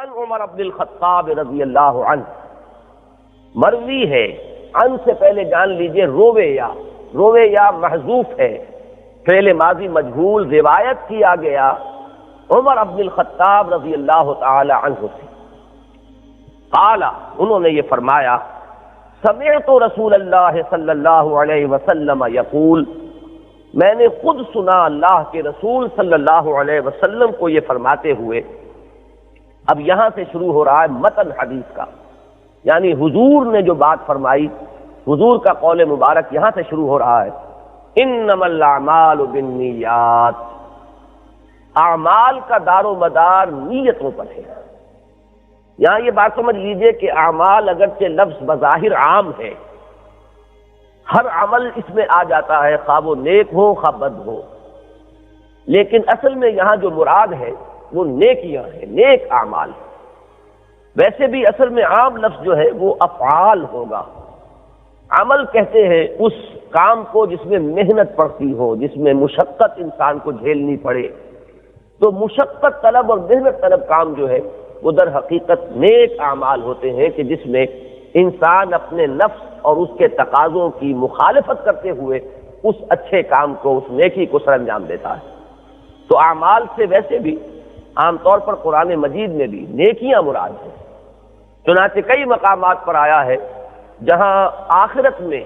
عن عمر بن الخطاب رضی اللہ عنہ، مروی ہے، عن سے پہلے جان لیجئے روے یا محذوف ہے، فعل ماضی مجہول، روایت کیا گیا عمر بن الخطاب رضی اللہ تعالی عنہ سے، قال، انہوں نے یہ فرمایا، سمعت رسول اللہ صلی اللہ علیہ وسلم یقول، میں نے خود سنا اللہ کے رسول صلی اللہ علیہ وسلم کو یہ فرماتے ہوئے۔ اب یہاں سے شروع ہو رہا ہے متن حدیث کا، یعنی حضور نے جو بات فرمائی، حضور کا قول مبارک یہاں سے شروع ہو رہا ہے، انما الاعمال بالنیات، اعمال کا دار و مدار نیتوں پر ہے۔ یہاں یہ بات سمجھ لیجئے کہ اعمال اگرچہ لفظ بظاہر عام ہے، ہر عمل اس میں آ جاتا ہے، خواہ وہ نیک ہو خواہ بد ہو، لیکن اصل میں یہاں جو مراد ہے وہ نیکیاں ہیں، نیک اعمال۔ ویسے بھی اصل میں عام لفظ جو ہے وہ افعال ہوگا۔ عمل کہتے ہیں اس کام کو جس میں محنت پڑتی ہو، جس میں مشقت انسان کو جھیلنی پڑے، تو مشقت طلب اور محنت طلب کام جو ہے وہ در حقیقت نیک اعمال ہوتے ہیں کہ جس میں انسان اپنے نفس اور اس کے تقاضوں کی مخالفت کرتے ہوئے اس اچھے کام کو، اس نیکی کو سر انجام دیتا ہے۔ تو اعمال سے ویسے بھی عام طور پر قرآن مجید میں بھی نیکیاں مراد ہیں، چنانچہ کئی مقامات پر آیا ہے جہاں آخرت میں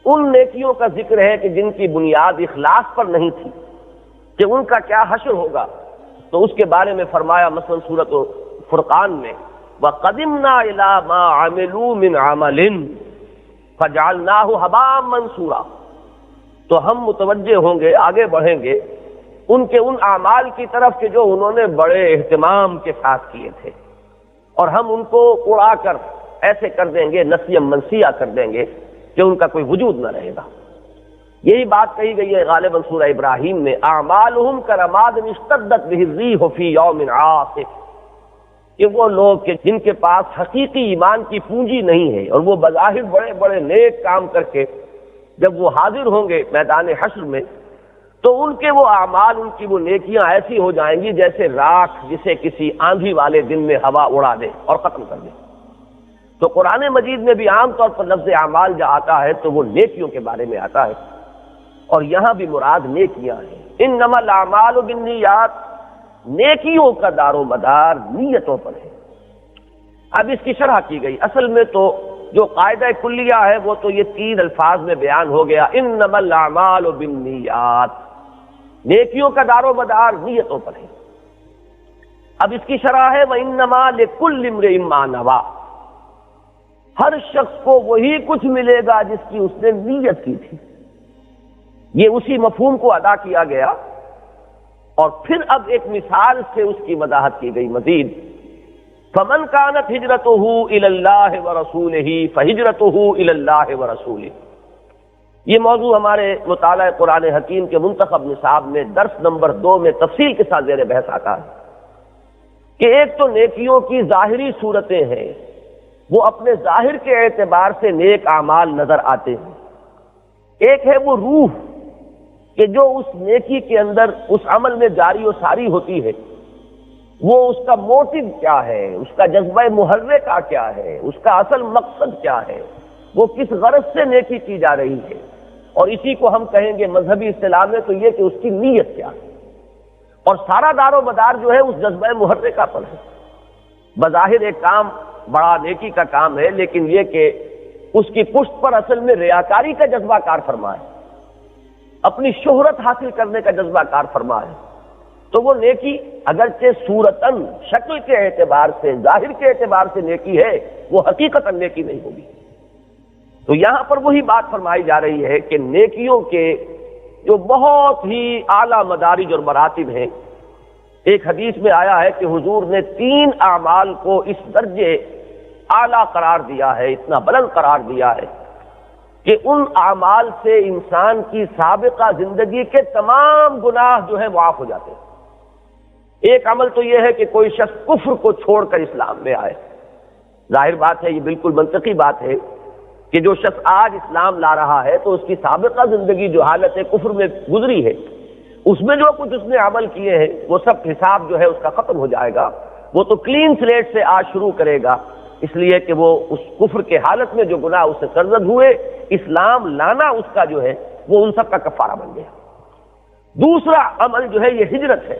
ان نیکیوں کا ذکر ہے کہ جن کی بنیاد اخلاص پر نہیں تھی، کہ ان کا کیا حشر ہوگا، تو اس کے بارے میں فرمایا مثلا سورۃ فرقان میں، وَقَدِمْنَا إِلَىٰ مَا عَمِلُوا مِنْ عَمَلٍ فَجَعَلْنَاهُ هَبَاءً مَنْثُورًا، تو ہم متوجہ ہوں گے، آگے بڑھیں گے ان کے ان اعمال کی طرف کہ جو انہوں نے بڑے اہتمام کے ساتھ کیے تھے، اور ہم ان کو اڑا کر ایسے کر دیں گے، نسیاً منسیہ کر دیں گے کہ ان کا کوئی وجود نہ رہے گا۔ یہی بات کہی گئی ہے غالباً سورہ ابراہیم میں، اعمالہم کرماد اشتدت بہ الریح فی یوم عاصف، کہ وہ لوگ کہ جن کے پاس حقیقی ایمان کی پونجی نہیں ہے اور وہ بظاہر بڑے بڑے نیک کام کر کے جب وہ حاضر ہوں گے میدان حشر میں، تو ان کے وہ اعمال، ان کی وہ نیکیاں ایسی ہو جائیں گی جیسے راکھ جسے کسی آندھی والے دن میں ہوا اڑا دے اور ختم کر دے۔ تو قرآن مجید میں بھی عام طور پر لفظ اعمال جب آتا ہے تو وہ نیکیوں کے بارے میں آتا ہے، اور یہاں بھی مراد نیکیاں ہیں۔ انما الاعمال بالنیات، نیکیوں کا دار و مدار نیتوں پر ہے۔ اب اس کی شرح کی گئی، اصل میں تو جو قاعدہ کلیہ ہے وہ تو یہ 3 الفاظ میں بیان ہو گیا، انما الاعمال بالنیات، نیکیوں کا دار و مدار نیتوں پر ہے۔ اب اس کی شرح ہے وانما لکل امرئ ما نویٰ، ہر شخص کو وہی کچھ ملے گا جس کی اس نے نیت کی تھی۔ یہ اسی مفہوم کو ادا کیا گیا، اور پھر اب ایک مثال سے اس کی وضاحت کی گئی مزید، فمن كانت ہجرتہ الی اللہ ورسولہ فہجرتہ الی اللہ ورسولہ۔ یہ موضوع ہمارے مطالعہ قرآن حکیم کے منتخب نصاب میں درس نمبر 2 میں تفصیل کے ساتھ زیر بحث آتا ہے کہ ایک تو نیکیوں کی ظاہری صورتیں ہیں، وہ اپنے ظاہر کے اعتبار سے نیک اعمال نظر آتے ہیں، ایک ہے وہ روح کہ جو اس نیکی کے اندر اس عمل میں جاری و ساری ہوتی ہے، وہ اس کا موٹیو کیا ہے، اس کا جذبہ محرکہ کیا ہے، اس کا اصل مقصد کیا ہے، وہ کس غرض سے نیکی کی جا رہی ہے، اور اسی کو ہم کہیں گے مذہبی اصطلاح میں تو یہ کہ اس کی نیت کیا ہے، اور سارا دار و مدار جو ہے اس جذبہ محرکہ پر ہے۔ بظاہر ایک کام بڑا نیکی کا کام ہے، لیکن یہ کہ اس کی پشت پر اصل میں ریاکاری کا جذبہ کار فرما ہے، اپنی شہرت حاصل کرنے کا جذبہ کار فرما ہے، تو وہ نیکی اگرچہ صورتاً شکل کے اعتبار سے، ظاہر کے اعتبار سے نیکی ہے، وہ حقیقتاً نیکی نہیں ہوگی۔ تو یہاں پر وہی بات فرمائی جا رہی ہے کہ نیکیوں کے جو بہت ہی اعلیٰ مدارج اور مراتب ہیں، ایک حدیث میں آیا ہے کہ حضور نے 3 اعمال کو اس درجے اعلیٰ قرار دیا ہے، اتنا بلند قرار دیا ہے کہ ان اعمال سے انسان کی سابقہ زندگی کے تمام گناہ جو ہیں معاف ہو جاتے ہیں۔ ایک عمل تو یہ ہے کہ کوئی شخص کفر کو چھوڑ کر اسلام میں آئے، ظاہر بات ہے، یہ بالکل منطقی بات ہے کہ جو شخص آج اسلام لا رہا ہے تو اس کی سابقہ زندگی جو حالت کفر میں گزری ہے، اس میں جو کچھ اس نے عمل کیے ہیں وہ سب حساب جو ہے اس کا ختم ہو جائے گا، وہ تو کلین سلیٹ سے آج شروع کرے گا، اس لیے کہ وہ اس کفر کے حالت میں جو گناہ اس سے سرزد ہوئے، اسلام لانا اس کا جو ہے وہ ان سب کا کفارہ بن گیا۔ دوسرا عمل جو ہے یہ ہجرت ہے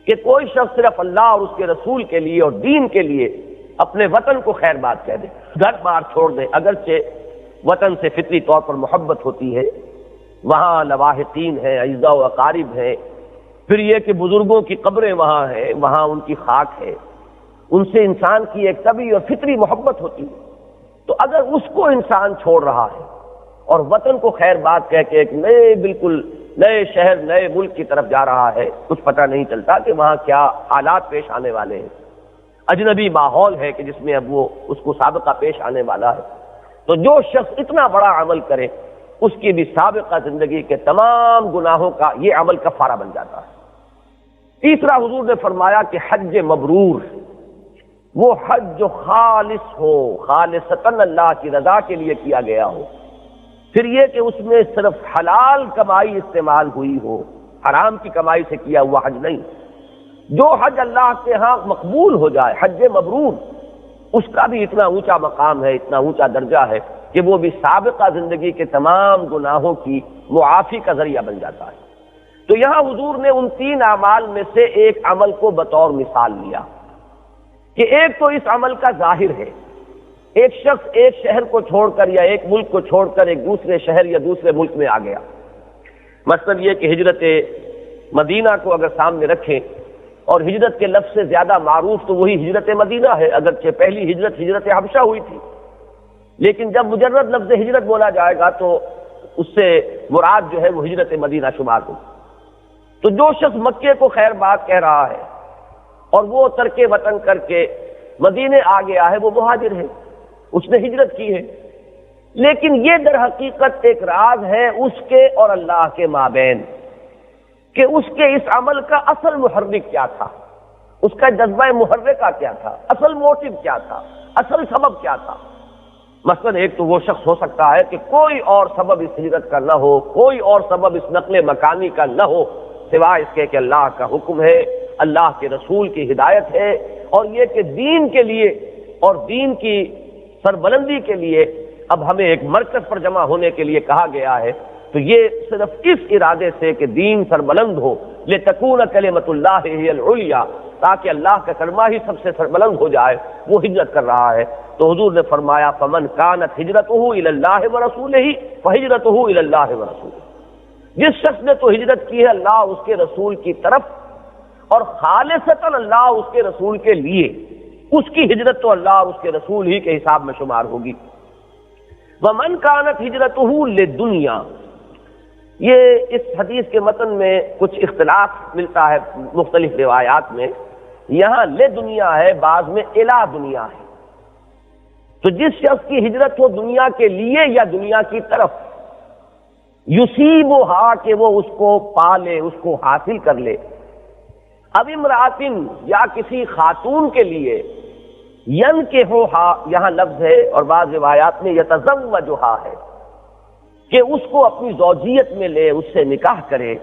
کہ کوئی شخص صرف اللہ اور اس کے رسول کے لیے اور دین کے لیے اپنے وطن کو خیر بات کہہ دے، گھر بار چھوڑ دے، اگرچہ وطن سے فطری طور پر محبت ہوتی ہے، وہاں لواحقین ہیں، اعزاء و اقارب ہیں، پھر یہ کہ بزرگوں کی قبریں وہاں ہیں، وہاں ان کی خاک ہے، ان سے انسان کی ایک طبعی اور فطری محبت ہوتی ہے۔ تو اگر اس کو انسان چھوڑ رہا ہے اور وطن کو خیر بات کہہ کے ایک بالکل نئے شہر نئے ملک کی طرف جا رہا ہے، کچھ پتہ نہیں چلتا کہ وہاں کیا حالات پیش آنے والے ہیں، اجنبی ماحول ہے کہ جس میں اب وہ اس کو سابقہ پیش آنے والا ہے، تو جو شخص اتنا بڑا عمل کرے اس کی بھی سابقہ زندگی کے تمام گناہوں کا یہ عمل کفارہ بن جاتا ہے۔ تیسرا حضور نے فرمایا کہ حج مبرور، وہ حج جو خالص ہو، خالصتاً اللہ کی رضا کے لیے کیا گیا ہو، پھر یہ کہ اس میں صرف حلال کمائی استعمال ہوئی ہو، حرام کی کمائی سے کیا ہوا حج نہیں۔ جو حج اللہ کے ہاں مقبول ہو جائے، حج مبرور، اس کا بھی اتنا اونچا مقام ہے، اتنا اونچا درجہ ہے کہ وہ بھی سابقہ زندگی کے تمام گناہوں کی معافی کا ذریعہ بن جاتا ہے۔ تو یہاں حضور نے ان 3 اعمال میں سے ایک عمل کو بطور مثال لیا کہ ایک تو اس عمل کا ظاہر ہے، ایک شخص ایک شہر کو چھوڑ کر یا ایک ملک کو چھوڑ کر ایک دوسرے شہر یا دوسرے ملک میں آ گیا۔ مثلا یہ کہ ہجرت مدینہ کو اگر سامنے رکھیں، اور ہجرت کے لفظ سے زیادہ معروف تو وہی ہجرت مدینہ ہے، اگرچہ پہلی ہجرت حبشہ ہوئی تھی، لیکن جب مجرد لفظ ہجرت بولا جائے گا تو اس سے مراد جو ہے وہ ہجرت مدینہ شمار ہو۔ تو جو شخص مکے کو خیر بات کہہ رہا ہے اور وہ ترک وطن کر کے مدینے آ گیا ہے، وہ مہاجر ہے، اس نے ہجرت کی ہے، لیکن یہ در حقیقت ایک راز ہے اس کے اور اللہ کے مابین کہ اس کے اس عمل کا اصل محرک کیا تھا، اس کا جذبہ محرکہ کیا تھا، اصل موٹیو کیا تھا، اصل سبب کیا تھا۔ مثلا ایک تو وہ شخص ہو سکتا ہے کہ کوئی اور سبب اس ہجرت کا نہ ہو، کوئی اور سبب اس نقل مکانی کا نہ ہو سوائے اس کے کہ اللہ کا حکم ہے، اللہ کے رسول کی ہدایت ہے، اور یہ کہ دین کے لیے اور دین کی سربلندی کے لیے اب ہمیں ایک مرکز پر جمع ہونے کے لیے کہا گیا ہے، تو یہ صرف اس ارادے سے کہ دین سربلند ہو، لِتَكُونَ كَلِمَةُ اللَّهِ هِيَ الْعُلْيَا، تاکہ اللہ کا کلمہ ہی سب سے سربلند ہو جائے، وہ ہجرت کر رہا ہے۔ تو حضور نے فرمایا فَمَنْ كَانَتْ هِجْرَتُهُ إِلَى اللَّهِ وَرَسُولِهِ فَهِجْرَتُهُ إِلَى اللَّهِ وَرَسُولِهِ، جس شخص نے تو ہجرت کی ہے اللہ اس کے رسول کی طرف اور خالصتاً اللہ اس کے رسول کے لیے، اس کی ہجرت تو اللہ اور اس کے رسول ہی کے حساب میں شمار ہوگی۔ وَمَنْ كَانَتْ هِجْرَتُهُ لِلدُّنْيَا، یہ اس حدیث کے متن میں کچھ اختلاف ملتا ہے مختلف روایات میں، یہاں لے دنیا ہے، بعض میں الا دنیا ہے، تو جس شخص کی ہجرت ہو دنیا کے لیے یا دنیا کی طرف، یصیبھا کہ وہ اس کو پالے، اس کو حاصل کر لے، اب امراتن یا کسی خاتون کے لیے، ینکحھا یہاں لفظ ہے اور بعض روایات میں یتزوجھا ہے کہ اس کو اپنی زوجیت میں لے، اس سے نکاح کرے،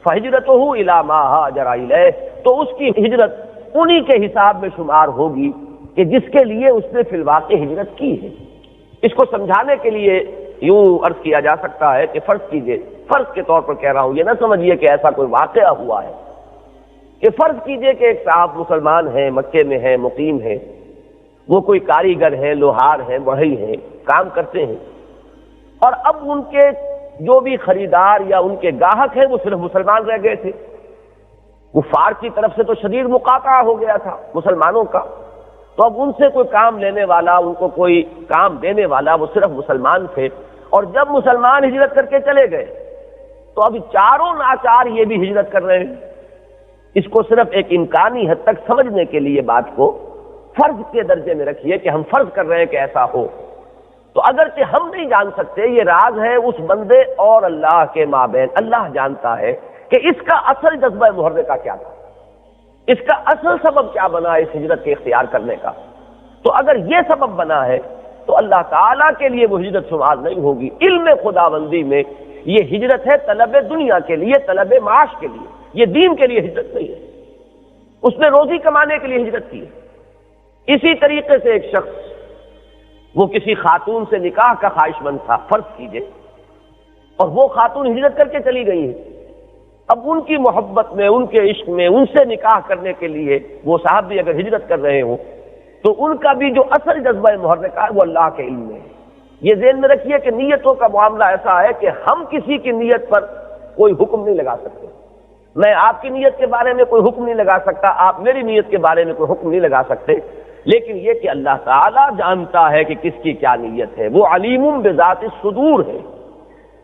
فہجرتہ الی ما ہاجر الیہ، تو اس کی ہجرت انہی کے حساب میں شمار ہوگی کہ جس کے لیے اس نے فی الواقع ہجرت کی ہے۔ اس کو سمجھانے کے لیے یوں عرض کیا جا سکتا ہے کہ فرض کیجئے، فرض کے طور پر کہہ رہا ہوں، یہ نہ سمجھیے کہ ایسا کوئی واقعہ ہوا ہے، کہ فرض کیجئے کہ ایک صاحب مسلمان ہیں، مکے میں ہیں، مقیم ہیں، وہ کوئی کاریگر ہیں، لوہار ہیں، بڑھئی ہیں، کام کرتے ہیں، اور اب ان کے جو بھی خریدار یا ان کے گاہک ہیں وہ صرف مسلمان رہ گئے تھے، کفار کی طرف سے تو شدید مقاطعہ ہو گیا تھا مسلمانوں کا، تو اب ان سے کوئی کام لینے والا، ان کو کوئی کام دینے والا وہ صرف مسلمان تھے، اور جب مسلمان ہجرت کر کے چلے گئے تو اب چاروں ناچار یہ بھی ہجرت کر رہے ہیں۔ اس کو صرف ایک امکانی حد تک سمجھنے کے لیے بات کو فرض کے درجے میں رکھیے کہ ہم فرض کر رہے ہیں کہ ایسا ہو، تو اگرچہ ہم نہیں جان سکتے، یہ راز ہے اس بندے اور اللہ کے مابین، اللہ جانتا ہے کہ اس کا اصل جذبہ محرکہ کیا تھا، اس کا اصل سبب کیا بنا اس ہجرت کے اختیار کرنے کا۔ تو اگر یہ سبب بنا ہے تو اللہ تعالیٰ کے لیے وہ ہجرت شمار نہیں ہوگی۔ علم خداوندی میں یہ ہجرت ہے طلب دنیا کے لیے، طلب معاش کے لیے، یہ دین کے لیے ہجرت نہیں ہے۔ اس نے روزی کمانے کے لیے ہجرت کی ہے۔ اسی طریقے سے ایک شخص وہ کسی خاتون سے نکاح کا خواہش مند تھا، فرض کیجئے، اور وہ خاتون ہجرت کر کے چلی گئی ہے، اب ان کی محبت میں، ان کے عشق میں، ان سے نکاح کرنے کے لیے وہ صاحب بھی اگر ہجرت کر رہے ہوں تو ان کا بھی جو اصل جذبہ محرکہ ہے وہ اللہ کے علم میں ہے۔ یہ ذہن میں رکھیے کہ نیتوں کا معاملہ ایسا ہے کہ ہم کسی کی نیت پر کوئی حکم نہیں لگا سکتے۔ میں آپ کی نیت کے بارے میں کوئی حکم نہیں لگا سکتا، آپ میری نیت کے بارے میں کوئی حکم نہیں لگا سکتے، لیکن یہ کہ اللہ تعالیٰ جانتا ہے کہ کس کی کیا نیت ہے، وہ علیم بذات الصدور ہے،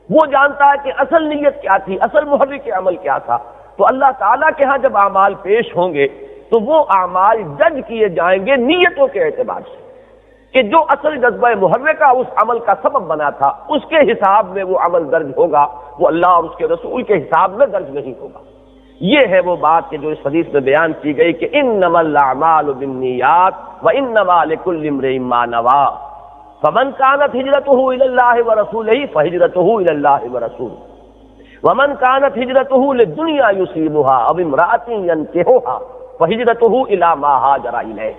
وہ جانتا ہے کہ اصل نیت کیا تھی، اصل محرک عمل کیا تھا۔ تو اللہ تعالیٰ کے ہاں جب اعمال پیش ہوں گے تو وہ اعمال جج کیے جائیں گے نیتوں کے اعتبار سے، کہ جو اصل جذبہ محرکہ اس عمل کا سبب بنا تھا اس کے حساب میں وہ عمل درج ہوگا، وہ اللہ اور اس کے رسول کے حساب میں درج نہیں ہوگا۔ یہ ہے وہ بات کہ جو اس حدیث میں بیان کی گئی کہ انما الاعمال بالنیات وانما لکل امرئ ما نوى فمن كانت هجرته الى الله ورسوله فهجرته الى الله ورسوله ومن كانت هجرته للدنيا يصيبها او امرأة ينكحها فهجرته الى ما هاجر اليه۔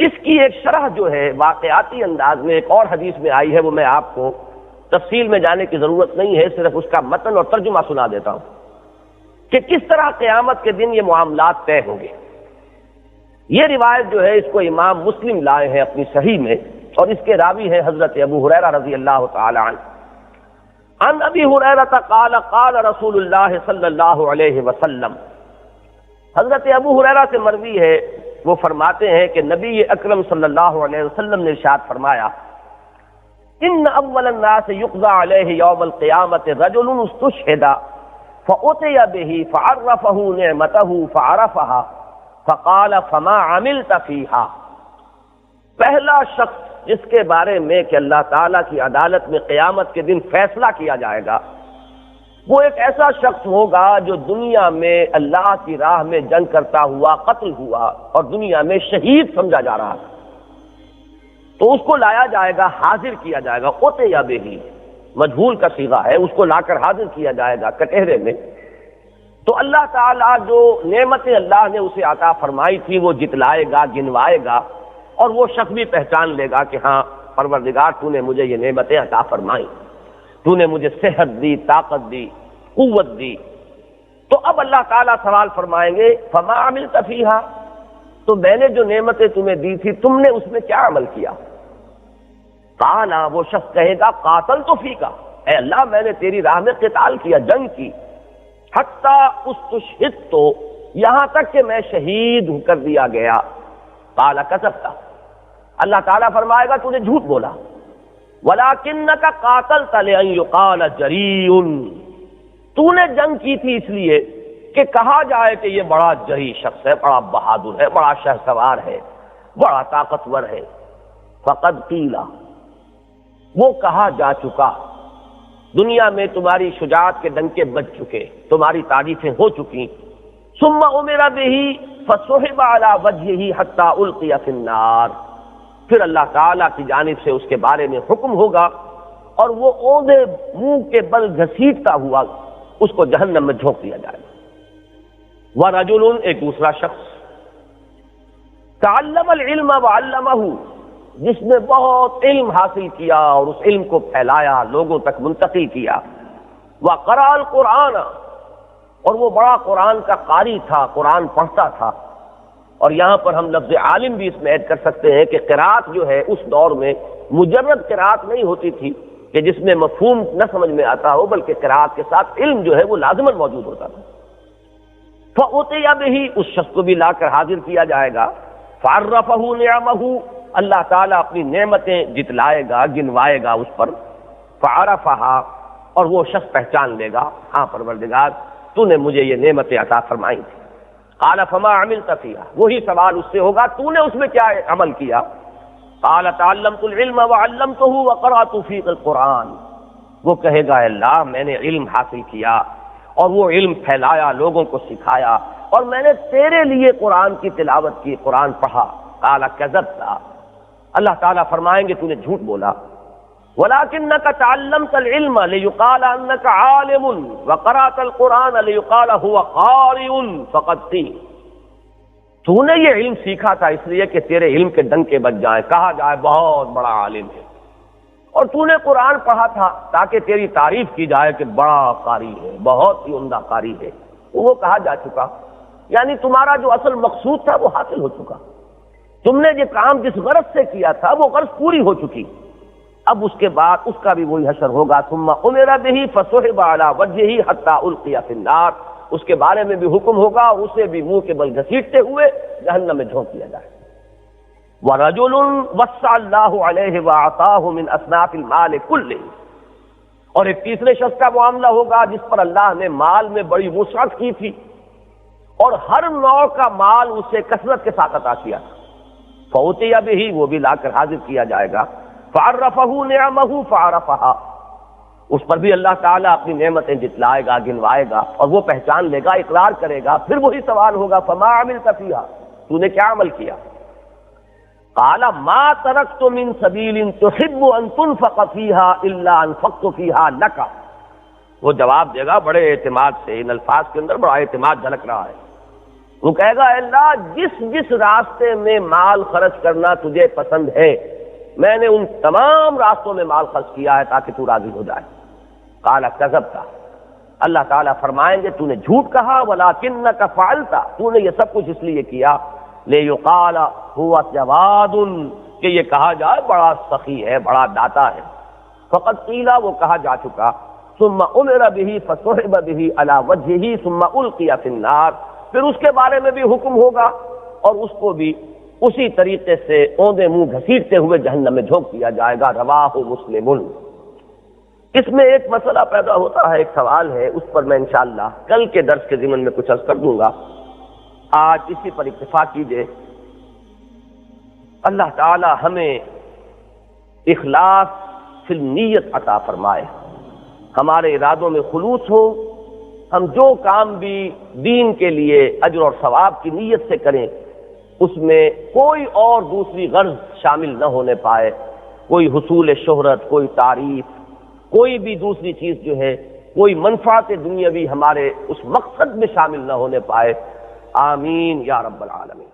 اس کی ایک شرح جو ہے واقعاتی انداز میں ایک اور حدیث میں آئی ہے، وہ میں آپ کو تفصیل میں جانے کی ضرورت نہیں ہے، صرف اس کا متن اور ترجمہ سنا دیتا ہوں کہ کس طرح قیامت کے دن یہ معاملات طے ہوں گے۔ یہ روایت جو ہے اس کو امام مسلم لائے ہیں اپنی صحیح میں، اور اس کے راوی ہیں حضرت ابو ہریرہ رضی اللہ تعالی عنہ۔ عن ابی ہریرہ قال قال رسول اللہ صلی اللہ علیہ وسلم، حضرت ابو ہریرہ سے مروی ہے، وہ فرماتے ہیں کہ نبی اکرم صلی اللہ علیہ وسلم نے ارشاد فرمایا، ان اول الناس یقضى علیہ یوم القیامت رجل استشہد فأتي به فعرفه نعمته فعرفها فقال فما عملت فيها۔ پہلا شخص جس کے بارے میں کہ اللہ تعالیٰ کی عدالت میں قیامت کے دن فیصلہ کیا جائے گا، وہ ایک ایسا شخص ہوگا جو دنیا میں اللہ کی راہ میں جنگ کرتا ہوا قتل ہوا اور دنیا میں شہید سمجھا جا رہا تھا، تو اس کو لایا جائے گا، حاضر کیا جائے گا، أتي به مجہول کا صیغہ ہے، اس کو لا کر حاضر کیا جائے گا کٹہرے میں، تو اللہ تعالیٰ جو نعمتیں اللہ نے اسے عطا فرمائی تھی وہ جتلائے گا، گنوائے گا، اور وہ شخص بھی پہچان لے گا کہ ہاں پروردگار تو نے مجھے یہ نعمتیں عطا فرمائی، تو نے مجھے صحت دی، طاقت دی، قوت دی۔ تو اب اللہ تعالیٰ سوال فرمائیں گے فما عملت فیہا، تو میں نے جو نعمتیں تمہیں دی تھی تم نے اس میں کیا عمل کیا؟ قالا، وہ شخص کہے گا قاتلت فیکا، اے اللہ میں نے تیری راہ میں قتال کیا، جنگ کی، حتی استشہدت، یہاں تک کہ میں شہید کر دیا گیا۔ قال کذبت، اللہ تعالیٰ فرمائے گا تو نے جھوٹ بولا، ولکنک قاتلت لأن یقال جریء، تو نے جنگ کی تھی اس لیے کہ کہا جائے کہ یہ بڑا جری شخص ہے، بڑا بہادر ہے، بڑا شہسوار ہے، بڑا طاقتور ہے۔ فقد قیل، وہ کہا جا چکا، دنیا میں تمہاری شجاعت کے ڈنکے بج چکے، تمہاری تعریفیں ہو چکی۔ ثم امر به فسحب على وجهه حتى القي في النار، پھر اللہ تعالیٰ کی جانب سے اس کے بارے میں حکم ہوگا اور وہ اوندے منہ کے بل گھسیٹتا ہوا اس کو جہنم میں جھونک دیا جائے گا۔ ورجل، ایک دوسرا شخص، تعلم العلم وعلمه، جس نے بہت علم حاصل کیا اور اس علم کو پھیلایا، لوگوں تک منتقل کیا۔ وقرأ القرآن، اور وہ بڑا قرآن کا قاری تھا، قرآن پڑھتا تھا۔ اور یہاں پر ہم لفظ عالم بھی اس میں ایڈ کر سکتے ہیں کہ قرات جو ہے اس دور میں مجرد قرات نہیں ہوتی تھی کہ جس میں مفہوم نہ سمجھ میں آتا ہو، بلکہ قرات کے ساتھ علم جو ہے وہ لازماً موجود ہوتا تھا۔ فأتي به، اس شخص کو بھی لا کر حاضر کیا جائے گا۔ فعرفه نعمه، اللہ تعالیٰ اپنی نعمتیں جتلائے گا، گنوائے گا اس پر۔ فعرفها، اور وہ شخص پہچان لے گا، ہاں پروردگار تو نے مجھے یہ نعمتیں عطا فرمائی تھی۔ قال فما عملت فیہا، وہی سوال اس سے ہوگا تو نے اس میں کیا عمل کیا؟ قال تعلمت العلم وعلمته وقرأت فیک القرآن، وہ کہے گا اللہ میں نے علم حاصل کیا اور وہ علم پھیلایا، لوگوں کو سکھایا، اور میں نے تیرے لیے قرآن کی تلاوت کی، قرآن پڑھا۔ قال کذبت، اللہ تعالیٰ فرمائیں گے تو نے جھوٹ بولا۔ ولکنک تعلمت العلم لیقال انک عالم وقرأت القرآن لیقال هو قارئ فقد قیل، تو نے یہ علم سیکھا تھا اس لیے کہ تیرے علم کے ڈنکے بج جائیں، کہا جائے بہت بڑا عالم ہے، اور تو نے قرآن پڑھا تھا تاکہ تیری تعریف کی جائے کہ بڑا قاری ہے، بہت ہی عمدہ قاری ہے، وہ کہا جا چکا، یعنی تمہارا جو اصل مقصود تھا وہ حاصل ہو چکا، تم نے جو کام جس غرض سے کیا تھا وہ غرض پوری ہو چکی۔ اب اس کے بعد اس کا بھی وہی حشر ہوگا، ثم امر به فصحب على وجهه حتى القي في النار، اس کے بارے میں بھی حکم ہوگا، اسے بھی منہ کے بل گھسیٹتے ہوئے جہنم میں جھونک دیا جائے۔ ورجل وسع الله عليه واعطاه من اصناف المال كله، اور ایک تیسرے شخص کا معاملہ ہوگا جس پر اللہ نے مال میں بڑی وسعت کی تھی اور ہر نوع کا مال اسے کثرت کے ساتھ عطا کیا تھا، فوتی به، وہ بھی لا کر حاضر کیا جائے گا، فعرفه نعمه فعرفها، اس پر بھی اللہ تعالیٰ اپنی نعمتیں جتلائے گا، گنوائے گا، اور وہ پہچان لے گا، اقرار کرے گا، پھر وہی سوال ہوگا فما عملت فيها، تو نے کیا عمل کیا؟ قال ما تركت من سبيل تحب ان تنفق فيها الا انفقت فيها لك، وہ جواب دے گا بڑے اعتماد سے، ان الفاظ کے اندر بڑا اعتماد جھلک رہا ہے، وہ کہے گا اے اللہ جس جس راستے میں مال خرچ کرنا تجھے پسند ہے میں نے ان تمام راستوں میں مال خرچ کیا ہے تاکہ تو راضی ہو جائے۔ قال کذبت، اللہ تعالیٰ فرمائیں گے تو نے جھوٹ کہا، ولکنک فعلت، تو نے یہ سب کچھ اس لیے کیا، لیقال هو جواد، کہ یہ کہا جائے بڑا سخی ہے، بڑا داتا ہے، فقد قیل، وہ کہا جا چکا، ثم امر به فصحب به على وجهه ثم القي في النار، پھر اس کے بارے میں بھی حکم ہوگا اور اس کو بھی اسی طریقے سے اوندے منہ گھسیٹتے ہوئے جہنم میں جھونک دیا جائے گا۔ رواہ مسلم۔ اس میں ایک مسئلہ پیدا ہوتا ہے، ایک سوال ہے، اس پر میں انشاءاللہ کل کے درس کے ضمن میں کچھ عرض کر دوں گا، آج اسی پر اکتفا کیجیے۔ اللہ تعالی ہمیں اخلاص فی النیت عطا فرمائے، ہمارے ارادوں میں خلوص ہو، ہم جو کام بھی دین کے لیے اجر اور ثواب کی نیت سے کریں اس میں کوئی اور دوسری غرض شامل نہ ہونے پائے، کوئی حصول شہرت، کوئی تعریف، کوئی بھی دوسری چیز جو ہے، کوئی منفعت دنیاوی ہمارے اس مقصد میں شامل نہ ہونے پائے۔ آمین یا رب العالمین۔